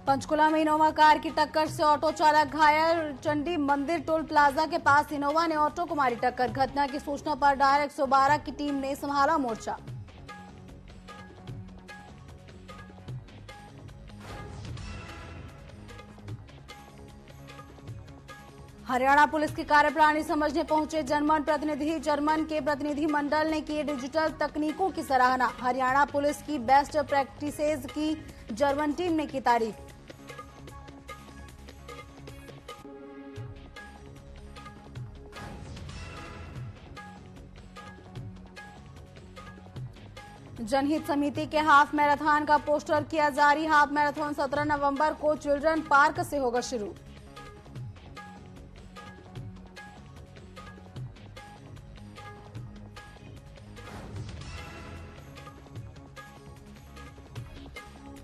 पंचकुला में Innova car की टक्कर से ऑटो चालक घायल। चंडी मंदिर टोल प्लाजा के पास इनोवा ने ऑटो को मारी टक्कर। घटना की सूचना पर डायर 112 की टीम ने संभाला मोर्चा। हरियाणा पुलिस की कार्यप्रणाली समझने पहुंचे जर्मन प्रतिनिधि। जर्मन के प्रतिनिधि मंडल ने की डिजिटल तकनीकों की सराहना। हरियाणा पुलिस की बेस्ट प्रैक्टिसेज की जर्मन टीम ने की तारीफ। जनहित समिति के हाफ मैराथन का पोस्टर किया जारी। हाफ मैराथन 17 नवंबर को चिल्ड्रन पार्क से होगा शुरू।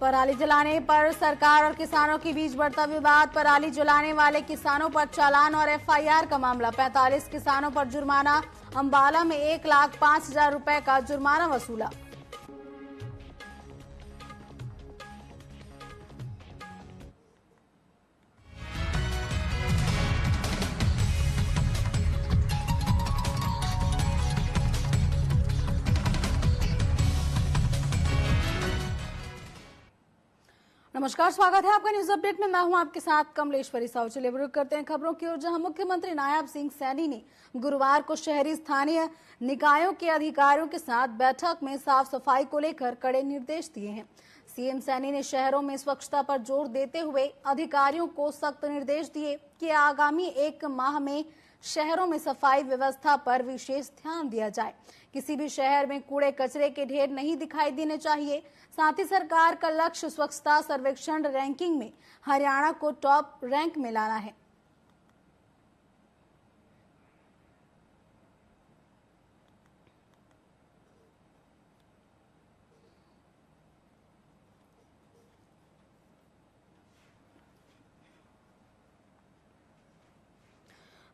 पराली जलाने पर सरकार और किसानों के बीच बढ़ता विवाद। पराली जलाने वाले किसानों पर चालान और एफआईआर का मामला। 45 किसानों पर जुर्माना। अंबाला में 1,05,000 रुपए का जुर्माना वसूला। नमस्कार, स्वागत है आपका न्यूज अपडेट में। मैं हूं आपके साथ कमलेश्वरी साहू। चलिए रुक करते हैं खबरों की ओर, जहां मुख्यमंत्री नायब सिंह सैनी ने गुरुवार को शहरी स्थानीय निकायों के अधिकारियों के साथ बैठक में साफ सफाई को लेकर कड़े निर्देश दिए हैं। सीएम सैनी ने शहरों में स्वच्छता पर जोर देते हुए अधिकारियों को सख्त निर्देश दिए कि आगामी 1 माह में शहरों में सफाई व्यवस्था पर विशेष ध्यान दिया जाए। किसी भी शहर में कूड़े कचरे के ढेर नहीं दिखाई देने चाहिए। साथ ही सरकार का लक्ष्य स्वच्छता सर्वेक्षण रैंकिंग में हरियाणा को टॉप रैंक में लाना है।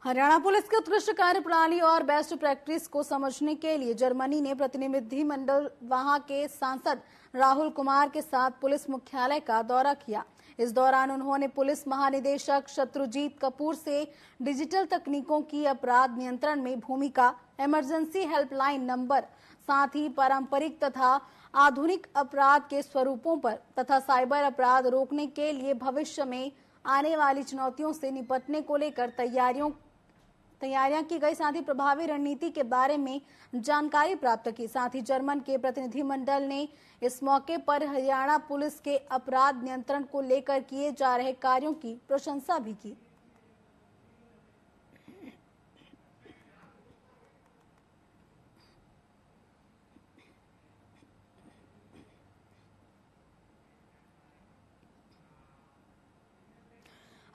हरियाणा पुलिस की उत्कृष्ट कार्यप्रणाली और बेस्ट प्रैक्टिस को समझने के लिए जर्मनी ने प्रतिनिधि मंडल वहां के सांसद राहुल कुमार के साथ पुलिस मुख्यालय का दौरा किया। इस दौरान उन्होंने पुलिस महानिदेशक शत्रुजीत कपूर से डिजिटल तकनीकों की अपराध नियंत्रण में भूमिका, इमरजेंसी हेल्पलाइन नंबर, साथ ही पारंपरिक तथा आधुनिक अपराध के स्वरूपों पर तथा साइबर अपराध रोकने के लिए भविष्य में आने वाली चुनौतियों से निपटने को लेकर तैयारियां की गई। साथ ही प्रभावी रणनीति के बारे में जानकारी प्राप्त की। साथ ही जर्मन के प्रतिनिधिमंडल ने इस मौके पर हरियाणा पुलिस के अपराध नियंत्रण को लेकर किए जा रहे कार्यों की प्रशंसा भी की।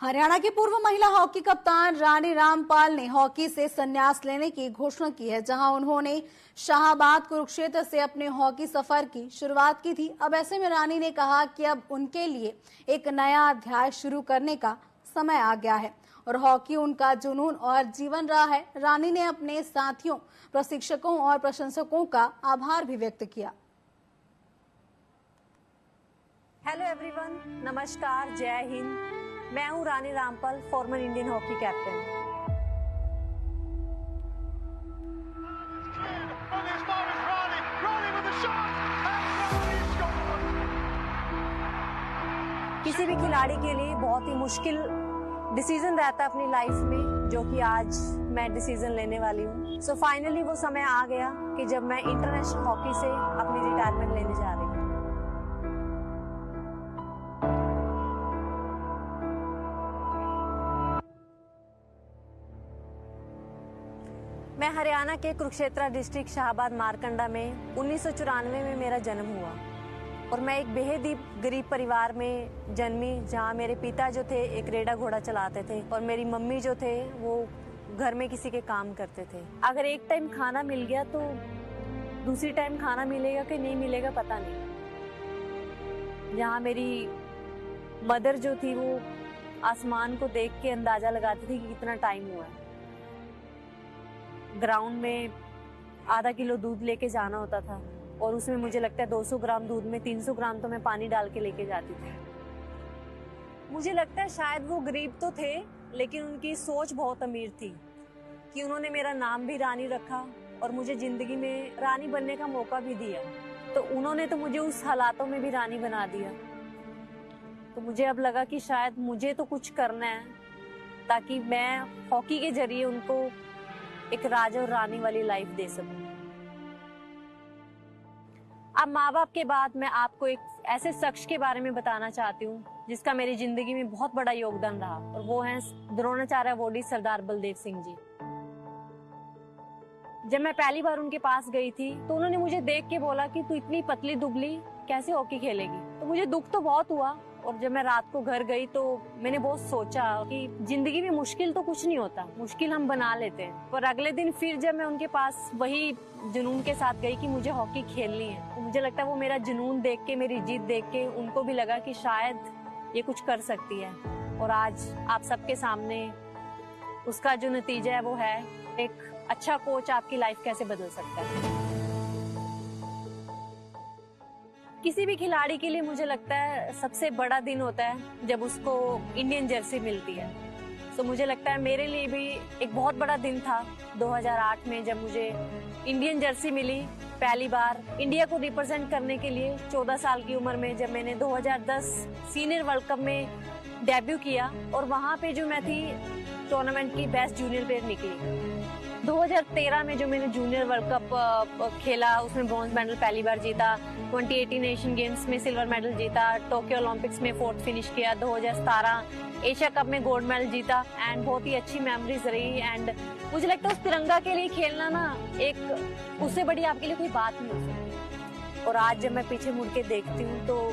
हरियाणा की पूर्व महिला हॉकी कप्तान रानी रामपाल ने हॉकी से संन्यास लेने की घोषणा की है। जहां उन्होंने शाहबाद कुरुक्षेत्र से अपने हॉकी सफर की शुरुआत की थी। अब ऐसे में रानी ने कहा कि अब उनके लिए एक नया अध्याय शुरू करने का समय आ गया है और हॉकी उनका जुनून और जीवन रहा है। रानी ने अपने साथियों, प्रशिक्षकों और प्रशंसकों का आभार भी व्यक्त किया। हेलो एवरीवन, नमस्कार, जय हिंद। मैं हूं Rani Rampal, former Indian hockey captain. किसी भी खिलाड़ी के लिए बहुत ही मुश्किल डिसीजन रहता है अपनी लाइफ में, जो कि आज मैं डिसीजन लेने वाली हूँ। सो फाइनली वो समय आ गया कि जब मैं इंटरनेशनल हॉकी से अपनी रिटायरमेंट लेने जा रही हूँ। मैं हरियाणा के कुरुक्षेत्र डिस्ट्रिक्ट शाहबाद मारकंडा में 1994 में मेरा जन्म हुआ और मैं एक बेहद ही गरीब परिवार में जन्मी, जहाँ मेरे पिता जो थे एक रेड़ा घोड़ा चलाते थे और मेरी मम्मी जो थे वो घर में किसी के काम करते थे। अगर एक टाइम खाना मिल गया तो दूसरी टाइम खाना मिलेगा कि नहीं मिलेगा पता नहीं। यहाँ मेरी मदर जो थी वो आसमान को देख के अंदाजा लगाती थी कि कितना टाइम हुआ है। ग्राउंड में आधा किलो दूध लेके जाना होता था और उसमें मुझे लगता है 200 ग्राम दूध में 300 ग्राम तो मैं पानी डाल के लेके जाती थी। मुझे लगता है शायद वो गरीब तो थे, लेकिन उनकी सोच बहुत अमीर थी कि उन्होंने मेरा नाम भी रानी रखा और मुझे जिंदगी में रानी बनने का मौका भी दिया। तो उन्होंने तो मुझे उस हालातों में भी रानी बना दिया। तो मुझे अब लगा कि शायद मुझे तो कुछ करना है ताकि मैं हॉकी के जरिए उनको एक राजा और रानी वाली लाइफ दे सकूं। अब माँ बाप के बाद मैं आपको एक ऐसे शख्स के बारे में बताना चाहती हूँ जिसका मेरी जिंदगी में बहुत बड़ा योगदान रहा, और वो है द्रोणाचार्य अवॉर्डी सरदार बलदेव सिंह जी। जब मैं पहली बार उनके पास गई थी तो उन्होंने मुझे देख के बोला कि तू इतनी पतली दुबली कैसे हॉकी खेलेगी। तो मुझे दुख तो बहुत हुआ, और जब मैं रात को घर गई तो मैंने बहुत सोचा कि जिंदगी में मुश्किल तो कुछ नहीं होता, मुश्किल हम बना लेते हैं। पर अगले दिन फिर जब मैं उनके पास वही जुनून के साथ गई कि मुझे हॉकी खेलनी है, तो मुझे लगता है वो मेरा जुनून देख के, मेरी जिद देख के उनको भी लगा कि शायद ये कुछ कर सकती है। और आज आप सबके सामने उसका जो नतीजा है वो है एक अच्छा कोच आपकी लाइफ कैसे बदल सकता है। किसी भी खिलाड़ी के लिए मुझे लगता है सबसे बड़ा दिन होता है जब उसको इंडियन जर्सी मिलती है। तो मुझे लगता है मेरे लिए भी एक बहुत बड़ा दिन था 2008 में जब मुझे इंडियन जर्सी मिली पहली बार इंडिया को रिप्रेजेंट करने के लिए। 14 साल की उम्र में जब मैंने 2010 सीनियर वर्ल्ड कप में डेब्यू किया, और वहां पे जो मैं थी टूर्नामेंट की बेस्ट जूनियर प्लेयर निकली। 2013 में जो मैंने जूनियर वर्ल्ड कप खेला उसमें ब्रॉन्ज मेडल पहली बार जीता, 2018 एशियन गेम्स में सिल्वर मेडल जीता, टोक्यो ओलंपिक्स में 4th फिनिश किया, 2017 एशिया कप में गोल्ड मेडल जीता, एंड बहुत ही अच्छी मेमोरीज रही। एंड मुझे लगता है उस तिरंगा के लिए खेलना ना, एक उससे बड़ी आपके लिए कोई बात नहीं हो सकती। और आज जब मैं पीछे मुड़ के देखती हूँ तो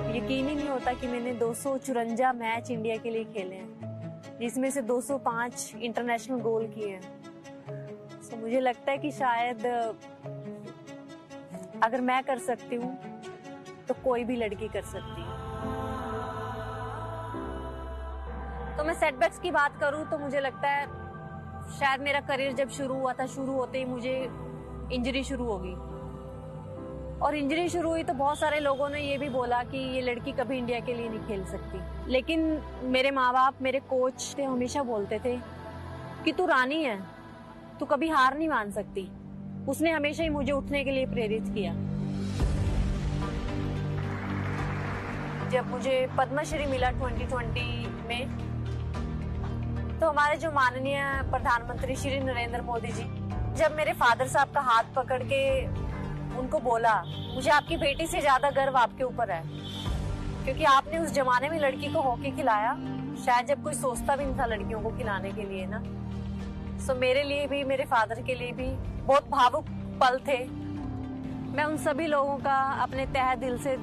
यकीन ही नहीं होता कि मैंने 254 मैच इंडिया के लिए खेले हैं, जिसमें से 205 इंटरनेशनल गोल किए हैं। तो मुझे लगता है कि शायद अगर मैं कर सकती हूँ तो कोई भी लड़की कर सकती है। तो मैं सेटबैक्स की बात करूँ तो मुझे लगता है शायद मेरा करियर जब शुरू हुआ था, शुरू होते ही मुझे इंजरी शुरू होगी, और इंजरी शुरू हुई तो बहुत सारे लोगों ने ये भी बोला कि ये लड़की कभी इंडिया के लिए नहीं खेल सकती। लेकिन मेरे माँ बाप, मेरे कोच थे, हमेशा बोलते थे कि तू रानी है, तू कभी हार नहीं मान सकती। उसने हमेशा ही मुझे उठने के लिए प्रेरित किया। जब मुझे पद्मश्री मिला 2020 में, तो हमारे जो माननीय प्रधानमंत्री श्री नरेंद्र मोदी जी, जब मेरे फादर साहब का हाथ पकड़ के उनको बोला, मुझे आपकी बेटी से ज्यादा गर्व आपके ऊपर है, क्योंकि आपने उस जमाने में लड़की को हॉकी खिलाया, शायद जब कोई सोचता भी नहीं था लड़कियों को खिलाने के लिए ना। सो मेरे लिए भी, मेरे फादर के लिए भी बहुत भावुक पल थे। मैं उन सभी लोगों का अपने तहे दिल से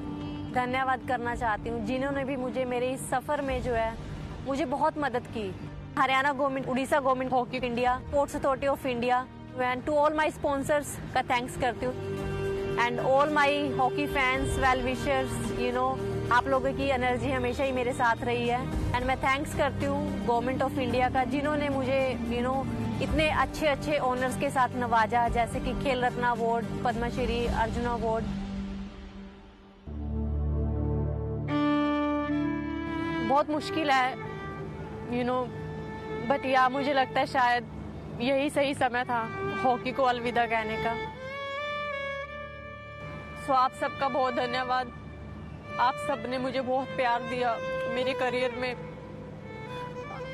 धन्यवाद करना चाहती हूँ जिन्होंने भी मुझे मेरे इस सफर में जो है मुझे बहुत मदद की। Haryana government, Orissa government, hockey India, sports authority of India, and to all my sponsors का थैंक्स करती हूँ, and all my hockey fans, well wishers, you know, आप लोगों की एनर्जी हमेशा ही मेरे साथ रही है। एंड मैं थैंक्स करती हूँ गवर्नमेंट ऑफ इंडिया का, जिन्होंने मुझे यू नो इतने अच्छे अच्छे ऑनर्स के साथ नवाजा, जैसे कि खेल रत्न अवार्ड, पद्मश्री, अर्जुन अवार्ड। बहुत मुश्किल है यू नो, बट या मुझे लगता है शायद यही सही समय था हॉकी को अलविदा कहने का। सो आप सबका बहुत धन्यवाद। आप सब ने मुझे बहुत प्यार दिया मेरे करियर में,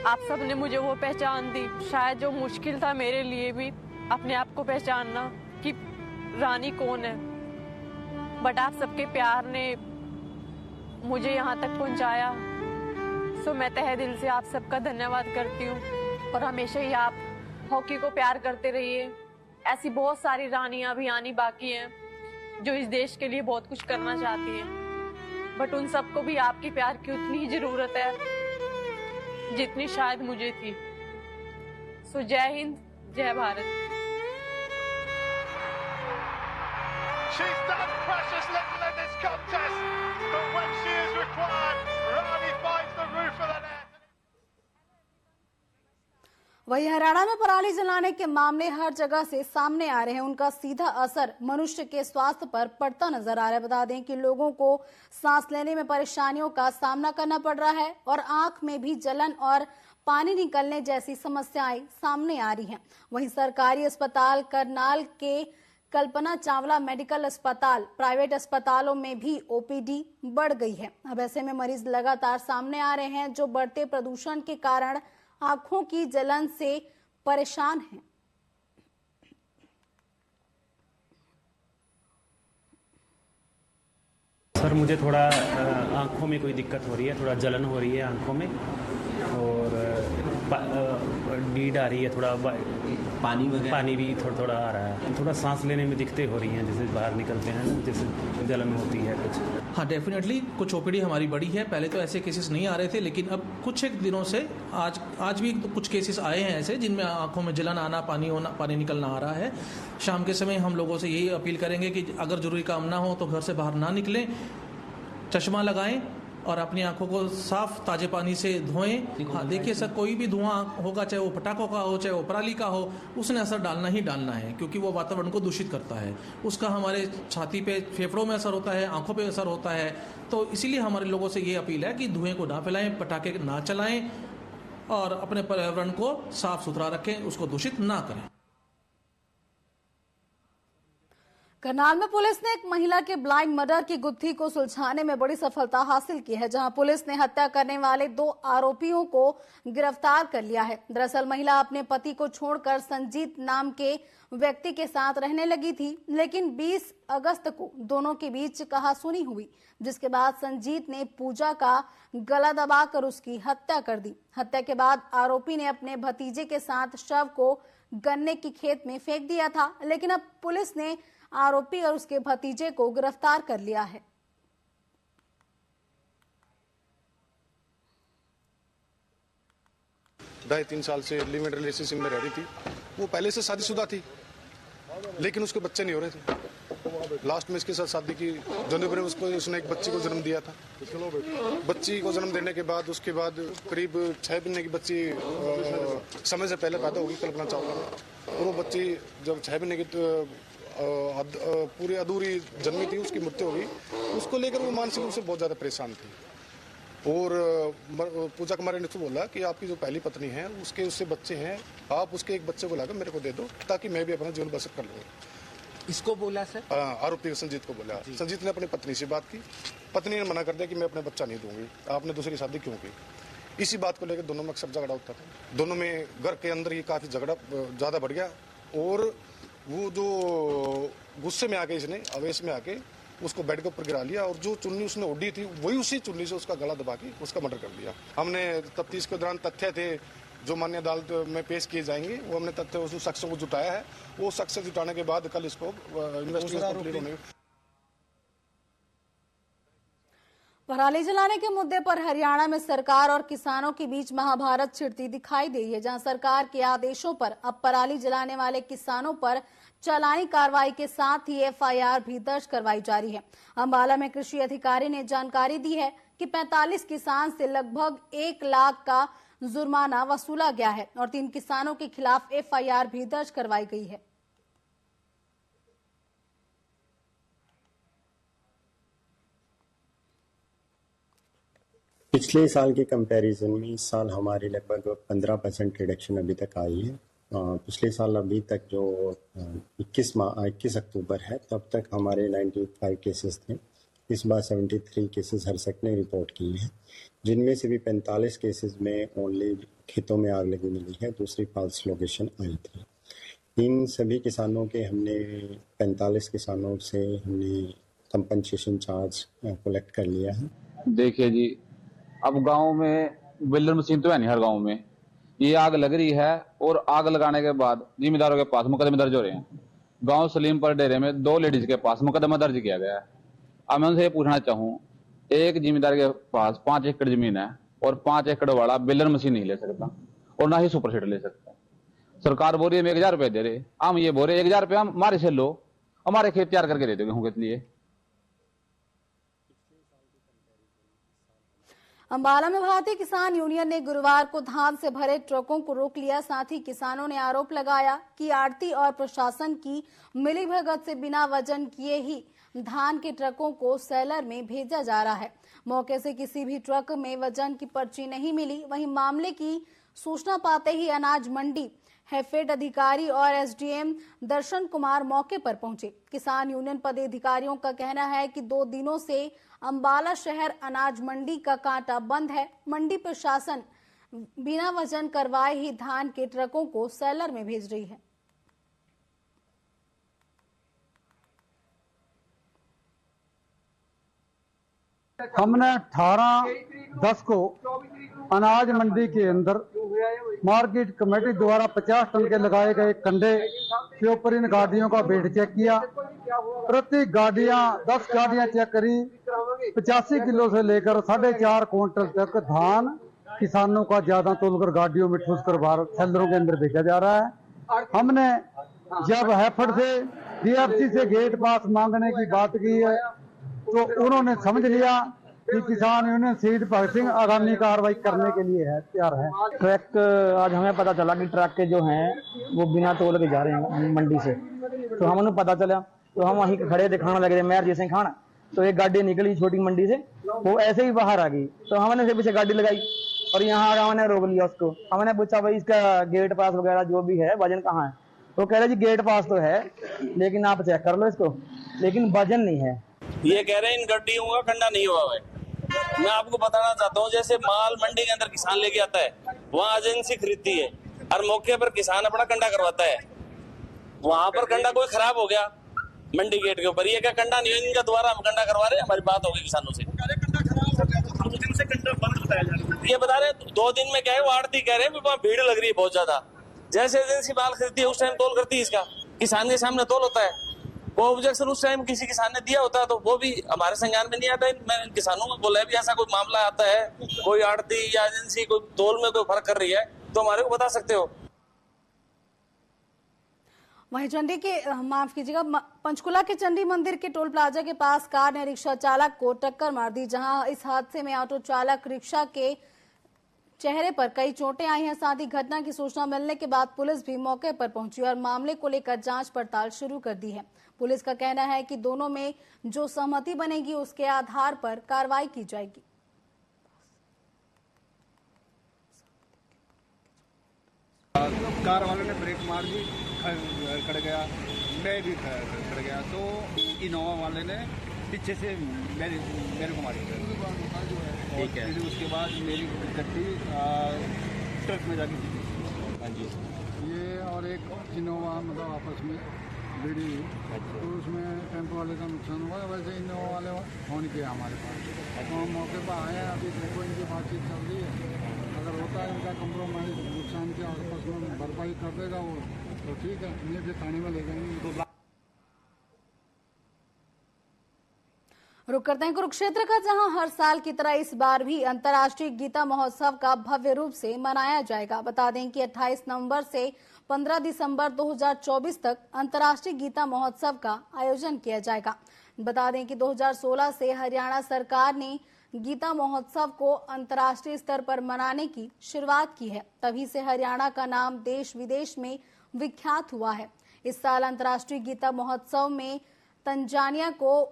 आप सब ने मुझे वो पहचान दी, शायद जो मुश्किल था मेरे लिए भी अपने आप को पहचानना कि रानी कौन है, बट आप सबके प्यार ने मुझे यहाँ तक पहुँचाया। सो मैं तहे दिल से आप सबका धन्यवाद करती हूँ, और हमेशा ही आप हॉकी को प्यार करते रहिए। ऐसी बहुत सारी रानियां भी आनी बाकी हैं जो इस देश के लिए बहुत कुछ करना चाहती हैं, बट उन सबको भी आपके प्यार की उतनी ही जरूरत है जितनी शायद मुझे थी। सो जय हिंद, जय Bharat. She's done precious little in this contest, but when she is required, Rani finds the roof of the net. वहीं हरियाणा में पराली जलाने के मामले हर जगह से सामने आ रहे हैं। उनका सीधा असर मनुष्य के स्वास्थ्य पर पड़ता नजर आ रहा है। बता दें कि लोगों को सांस लेने में परेशानियों का सामना करना पड़ रहा है और आंख में भी जलन और पानी निकलने जैसी समस्याएं सामने आ रही हैं। वहीं सरकारी अस्पताल करनाल के कल्पना चावला मेडिकल अस्पताल, प्राइवेट अस्पतालों में भी ओपीडी बढ़ गई है। अब ऐसे में मरीज लगातार सामने आ रहे हैं जो बढ़ते प्रदूषण के कारण आंखों की जलन से परेशान हैं। सर मुझे थोड़ा आंखों में कोई दिक्कत हो रही है, थोड़ा जलन हो रही है आंखों में और नीड आ रही है, थोड़ा पानी भी थोड़ा थोड़ा आ रहा है, थोड़ा सांस लेने में दिक्कतें हो रही हैं, जैसे बाहर निकलते हैं जैसे जलन होती है कुछ। हाँ डेफिनेटली कुछ ओपीडी हमारी बड़ी है। पहले तो ऐसे केसेस नहीं आ रहे थे, लेकिन अब कुछ एक दिनों से आज भी तो कुछ केसेस आए हैं ऐसे जिनमें आंखों में जलन आना, पानी निकलना आ रहा है। शाम के समय हम लोगों से यही अपील करेंगे कि अगर जरूरी काम ना हो तो घर से बाहर ना निकलें, चश्मा लगाएं और अपनी आंखों को साफ ताजे पानी से धोएं। हाँ देखिए सर, कोई भी धुआं होगा, चाहे वो पटाखों का हो, चाहे वो पराली का हो, उसने असर डालना ही डालना है, क्योंकि वो वातावरण को दूषित करता है। उसका हमारे छाती पे, फेफड़ों में असर होता है, आंखों पे असर होता है। तो इसीलिए हमारे लोगों से ये अपील है कि धुएं को ना फैलाएं, पटाखे ना चलाएं और अपने पर्यावरण को साफ सुथरा रखें, उसको दूषित ना करें। करनाल में पुलिस ने एक महिला के ब्लाइंड मर्डर की गुत्थी को सुलझाने में बड़ी सफलता हासिल की है, जहां पुलिस ने हत्या करने वाले 2 आरोपियों को गिरफ्तार कर लिया है। दरअसल महिला अपने पति को छोड़कर संजीत नाम के व्यक्ति के साथ रहने लगी थी, लेकिन 20 अगस्त को दोनों के बीच कहासुनी हुई, जिसके बाद संजीत ने पूजा का गला दबाकर उसकी हत्या कर दी। हत्या के बाद आरोपी ने अपने भतीजे के साथ शव को गन्ने की खेत में फेंक दिया था, लेकिन अब पुलिस ने आरोपी और उसके भतीजे को गिरफ्तार कर लिया है। 2.5-3 साल से लिव इन रिलेशनशिप में रह रही थी। वो पहले से शादीशुदा थी, लेकिन उसके बच्चे नहीं हो रहे थे। लास्ट में इसके साथ शादी की, जनवरी में उसने एक बच्ची को जन्म दिया था। बच्ची को जन्म देने के बाद उसके बाद करीब 6 महीने की बच्ची समय से पहले पैदा होगी कल्पना चावला में। और वो बच्ची जब 6 महीने की पूरी अधूरी जन्मी थी, उसकी मृत्यु हो गई। उसको लेकर वो मानसिक रूप से बहुत ज़्यादा परेशान थी। और पूजा कुमारी ने तो बोला कि आपकी जो पहली पत्नी है उससे बच्चे हैं, आप उसके एक बच्चे को लाकर मेरे को दे दो ताकि मैं भी अपना जीवन बसर कर लूँ। इसको बोला सर? आरोपी संजीत को बोला। संजीत ने अपनी पत्नी से बात की, पत्नी ने मना कर दिया कि मैं अपना बच्चा नहीं दूंगी, आपने दूसरी शादी क्यों की। इसी बात को लेकर दोनों में अक्सर झगड़ा होता था। दोनों में घर के अंदर ही काफी झगड़ा ज्यादा बढ़ गया और वो जो गुस्से में आके, इसने आवेश में आके उसको बेड के ऊपर गिरा लिया और जो चुन्नी उसने ओढ़ी थी वही उसी चुन्नी से उसका गला दबा के उसका मर्डर कर दिया। हमने तफ्तीश के दौरान तथ्य थे जो माननीय अदालत में पेश किए जाएंगे, वो हमने तथ्य उस शख्स को जुटाया है। वो शख्स जुटाने के बाद कल इसको इन्वेस्टिगेशन कंप्लीट होने। पराली जलाने के मुद्दे पर हरियाणा में सरकार और किसानों के बीच महाभारत छिड़ती दिखाई दे रही है, जहां सरकार के आदेशों पर अब पराली जलाने वाले किसानों पर चालानी कार्रवाई के साथ ही एफआईआर भी दर्ज करवाई जा रही है। अंबाला में कृषि अधिकारी ने जानकारी दी है कि 45 किसान से लगभग 1 लाख का जुर्माना वसूला गया है और 3 किसानों के खिलाफ एफआईआर भी दर्ज करवाई गई है। पिछले साल के कंपैरिजन में इस साल हमारी लगभग 15% रिडक्शन अभी तक आई है। पिछले साल अभी तक जो 21 अक्टूबर है तब तक हमारे 95 केसेस थे। इस बार 73 केसेस हरसक ने रिपोर्ट किए हैं, जिनमें से भी 45 केसेस में ओनली खेतों में आग लगी मिली है, दूसरी फॉल्स लोकेशन आई थी। इन सभी किसानों के हमने 45 किसानों से हमने कंपनसेशन चार्ज कलेक्ट कर लिया है। देखिए जी, अब गांव में बेलर मशीन तो है नहीं, हर गांव में ये आग लग रही है और आग लगाने के बाद जिम्मेदारों के पास मुकदमे दर्ज हो रहे हैं। गांव सलीमपुर डेरे में 2 लेडीज के पास मुकदमा दर्ज किया गया है। अब मैं उनसे ये पूछना चाहूँ, एक जिम्मेदार के पास 5 एकड़ जमीन है और 5 एकड़ वाला बेलर मशीन नहीं ले सकता और ना ही सुपर सीडर ले सकता। सरकार बोल रही है हम 1000 रुपए दे रहे, हम ये बोल रहे 1000 रुपये हम हमारे से लो, हमारे खेत तैयार करके दे दो गेहूं के लिए। अंबाला में भारतीय किसान यूनियन ने गुरुवार को धान से भरे ट्रकों को रोक लिया। साथ ही किसानों ने आरोप लगाया कि आड़ती और प्रशासन की मिलीभगत से बिना वजन किए ही धान के ट्रकों को सेलर में भेजा जा रहा है। मौके से किसी भी ट्रक में वजन की पर्ची नहीं मिली। वहीं मामले की सूचना पाते ही अनाज मंडी हैफेड अधिकारी और एसडीएम दर्शन कुमार मौके पर पहुंचे। किसान यूनियन पदाधिकारियों का कहना है कि 2 दिनों से अंबाला शहर अनाज मंडी का कांटा बंद है। मंडी प्रशासन बिना वजन करवाए ही धान के ट्रकों को सेलर में भेज रही है। हमने 18/10 को अनाज मंडी के अंदर मार्केट कमेटी द्वारा 50 टन के लगाए गए कंडे के ऊपर इन गाड़ियों का वेट चेक किया। प्रति गाड़ियां 10 गाड़ियां चेक करी। 85 किलो से लेकर 4.5 क्विंटल तक धान किसानों का ज्यादा तोलकर गाड़ियों में ठूस कर बाहर सेलरों के अंदर भेजा जा रहा है। हमने जब हैफेड से डीएफसी से गेट पास मांगने की बात की है तो उन्होंने समझ लिया कि किसान यूनियन शहीद भगत सिंह आगामी कार्रवाई करने के लिए है तैयार है। ट्रक आज हमें पता चला कि ट्रक के जो हैं वो बिना तोल के जा रहे हैं मंडी से, तो हमें पता चला तो हम वहीं खड़े दिखाने लगे मेयर जी सिंह खाना। तो एक गाड़ी निकली छोटी मंडी से, वो ऐसे ही बाहर आ गई तो हमने पीछे गाड़ी लगाई और यहाँ हमने रोक लिया उसको। हमने पूछा भाई इसका गेट पास वगैरह जो भी है वजन कहाँ है? वो कह रहे जी गेट पास तो है लेकिन आप चेक कर लो इसको, लेकिन वजन नहीं है। ये कह रहे हैं इन गड्डियों का कंडा नहीं हुआ है। मैं आपको बताना चाहता हूँ जैसे माल मंडी के अंदर किसान लेके आता है, वहाँ एजेंसी खरीदती है और मौके पर किसान अपना कंडा करवाता है। वहाँ पर कंडा कोई खराब हो गया मंडी गेट के ऊपर, ये क्या कंडा नहीं है इनका, दोबारा हम कंडा करवा रहे हैं। हमारी बात होगी किसानों से, ये बता रहे 2 दिन में क्या है, वो आड़ती कह रहे हैं वहाँ भीड़ लग रही है बहुत ज्यादा। जैसे एजेंसी माल खरीदती है उस टाइम तोल करती है, इसका किसान के सामने तोल होता है। वो ऑब्जेक्शन उस टाइम किसी किसान ने दिया होता है तो वो भी हमारे संज्ञान में नहीं आता है। मैंने किसानों को बोला है भी ऐसा कोई मामला आता है, कोई आड़ती या एजेंसी कोई तोल में कोई फर्क कर रही है तो हमारे को बता सकते हो। वहीं चंडी के माफ कीजिएगा पंचकुला के चंडी मंदिर के टोल प्लाजा के पास कार ने रिक्शा चालक को टक्कर मार दी। जहां इस हादसे में ऑटो चालक रिक्शा के चेहरे पर कई चोटें आई हैं। साथ ही घटना की सूचना मिलने के बाद पुलिस भी मौके पर पहुंची और मामले को लेकर जांच पड़ताल शुरू कर दी है। पुलिस का कहना है कि दोनों में जो सहमति बनेगी उसके आधार पर कार्रवाई की जाएगी। कार वाले ने ब्रेक मार दी, खड़ गया, मैं भी खड़ गया तो इनोवा वाले ने पीछे से मेरे को मारी। ठीक है, उसके बाद मेरी गड्डी ट्रक में जाके जीती। हाँ जी, ये और एक इनोवा मतलब आपस में भिड़ी तो उसमें टेम्पो वाले का नुकसान हुआ। वैसे इनोवा वाले फोन किया हमारे पास तो हम मौके पर आए हैं। अभी देखो इनकी बातचीत चल रही है, अगर होता है इनका कंप्रोमाइज नुकसान के आपस में भरपाई कर देगा वो तो ठीक है, ये भी थाने में ले जाएंगे। रुक करते हैं कुरुक्षेत्र का, जहां हर साल की तरह इस बार भी अंतर्राष्ट्रीय गीता महोत्सव का भव्य रूप से मनाया जाएगा। बता दें कि 28 नवंबर से 15 दिसंबर 2024 तक अंतर्राष्ट्रीय गीता महोत्सव का आयोजन किया जाएगा। बता दें कि 2016 से हरियाणा सरकार ने गीता महोत्सव को अंतर्राष्ट्रीय स्तर पर मनाने की शुरुआत की है। तभी से हरियाणा का नाम देश विदेश में विख्यात हुआ है। इस साल अंतर्राष्ट्रीय गीता महोत्सव में तंजानिया को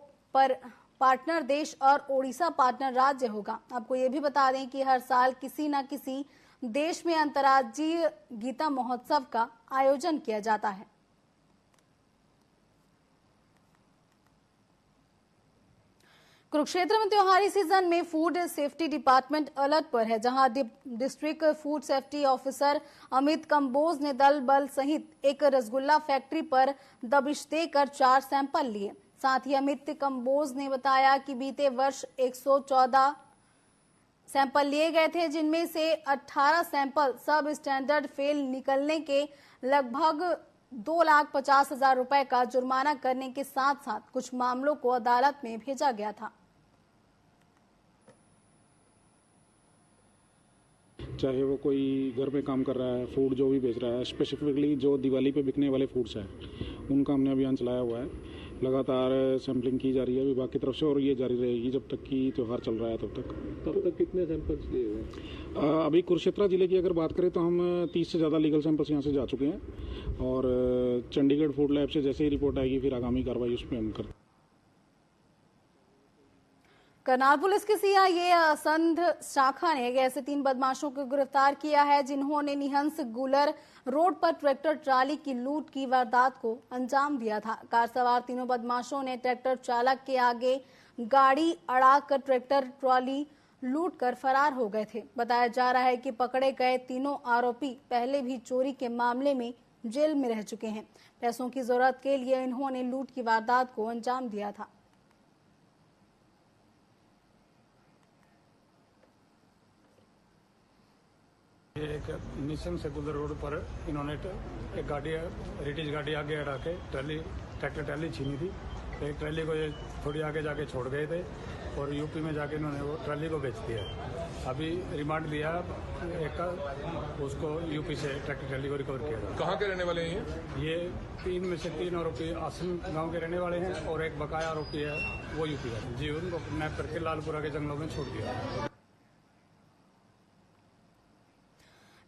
पार्टनर देश और ओडिशा पार्टनर राज्य होगा। आपको ये भी बता दें कि हर साल किसी न किसी देश में अंतर्राज्यीय गीता महोत्सव का आयोजन किया जाता है। कुरुक्षेत्र में त्योहारी सीजन में फूड सेफ्टी डिपार्टमेंट अलर्ट पर है, जहां district food safety officer Amit Kamboj ने दल बल सहित एक रसगुल्ला फैक्ट्री पर दबिश देकर 4 सैंपल लिए। साथ ही अमित कंबोज ने बताया कि बीते वर्ष 114 सैंपल लिए गए थे, जिनमें से 18 सैंपल सब स्टैंडर्ड फेल निकलने के लगभग 2,50,000 रुपए का जुर्माना करने के साथ साथ कुछ मामलों को अदालत में भेजा गया था। चाहे वो कोई घर में काम कर रहा है, फूड जो भी बेच रहा है, स्पेसिफिकली जो दिवाली पे बिकने वाले फूड्स हैं उनका हमने अभियान चलाया हुआ है। लगातार सैंपलिंग की जा रही है विभाग की तरफ से और ये जारी रहेगी जब तक कि त्यौहार चल रहा है तब तक। तब तक कितने सैंपल्स लिए हुए? अभी कुरुक्षेत्र जिले की अगर बात करें तो हम 30 से ज़्यादा लीगल सैंपल्स यहाँ से जा चुके हैं और चंडीगढ़ फूड लैब से जैसे ही रिपोर्ट आएगी फिर आगामी कार्रवाई उस पर हम करते हैं। करनाल पुलिस की सीआईए असंध शाखा ने एक ऐसे 3 बदमाशों को गिरफ्तार किया है जिन्होंने निहंस गुलर रोड पर ट्रैक्टर ट्राली की लूट की वारदात को अंजाम दिया था। कार सवार तीनों बदमाशों ने ट्रैक्टर चालक के आगे गाड़ी अड़ाकर ट्रैक्टर ट्रॉली लूट कर फरार हो गए थे। बताया जा रहा है कि पकड़े गए तीनों आरोपी पहले भी चोरी के मामले में जेल में रह चुके हैं। पैसों की जरूरत के लिए इन्होंने लूट की वारदात को अंजाम दिया था। एक निशन से गुलर रोड पर इन्होंने एक गाड़ी रिटिज गाड़ी आगे अड़ा के ट्रैक्टर ट्रैली छीनी थी। एक ट्रैली को ये थोड़ी आगे जाके छोड़ गए थे और यूपी में जाके इन्होंने वो ट्रैली को बेच दिया। अभी रिमांड दिया एक का, उसको यूपी से ट्रैक्टर ट्रैली को रिकवर किया। कहाँ के रहने वाले हैं ये 3 में से 3 आरोपी आसन गांव के रहने वाले हैं और एक बकाया आरोपी है वो यूपी का। जी उनको किडनैप करके लालपुरा के जंगलों में छोड़ दिया।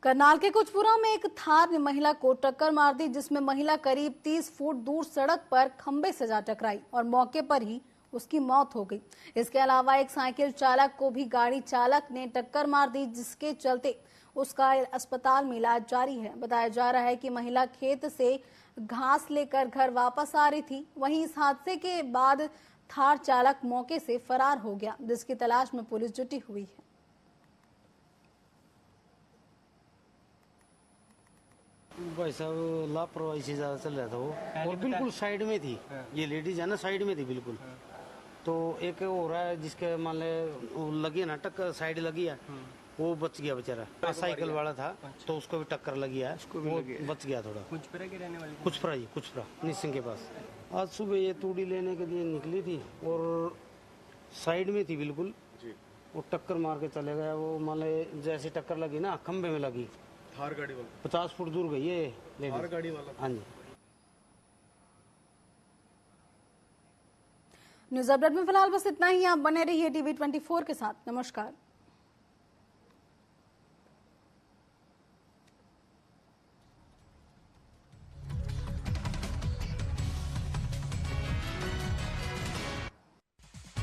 करनाल के कुचपुरा में एक थार ने महिला को टक्कर मार दी, जिसमें महिला करीब 30 फुट दूर सड़क पर खंबे से जा टकराई और मौके पर ही उसकी मौत हो गई। इसके अलावा एक साइकिल चालक को भी गाड़ी चालक ने टक्कर मार दी, जिसके चलते उसका अस्पताल में इलाज जारी है। बताया जा रहा है कि महिला खेत से घास लेकर घर वापस आ रही थी। वहीं इस हादसे के बाद थार चालक मौके से फरार हो गया, जिसकी तलाश में पुलिस जुटी हुई है। भाई साहब लापरवाही से ज्यादा चल रहा था वो, और बिल्कुल साइड में थी। ये लेडीज है ना, साइड में थी बिल्कुल। तो एक हो रहा है जिसके मान ले लगी है ना टक्कर, साइड लगी है, वो बच गया बेचारा। साइकिल वाला था तो उसको भी टक्कर लगी है, वो बच गया थोड़ा। कुचपुरा के रहने वाले? कुचपुरा निसिंग के पास। आज सुबह ये तूड़ी लेने के लिए निकली थी और साइड में थी बिल्कुल, वो टक्कर मार के चले गया। वो मान ले जैसे टक्कर लगी ना खंबे में लगी। थार गाड़ी वाला 50 फुट दूर गई है थार गाड़ी वाला। हाँ जी। न्यूज अपडेट में फिलहाल बस इतना ही। आप बने रहिए TV24 के साथ। नमस्कार।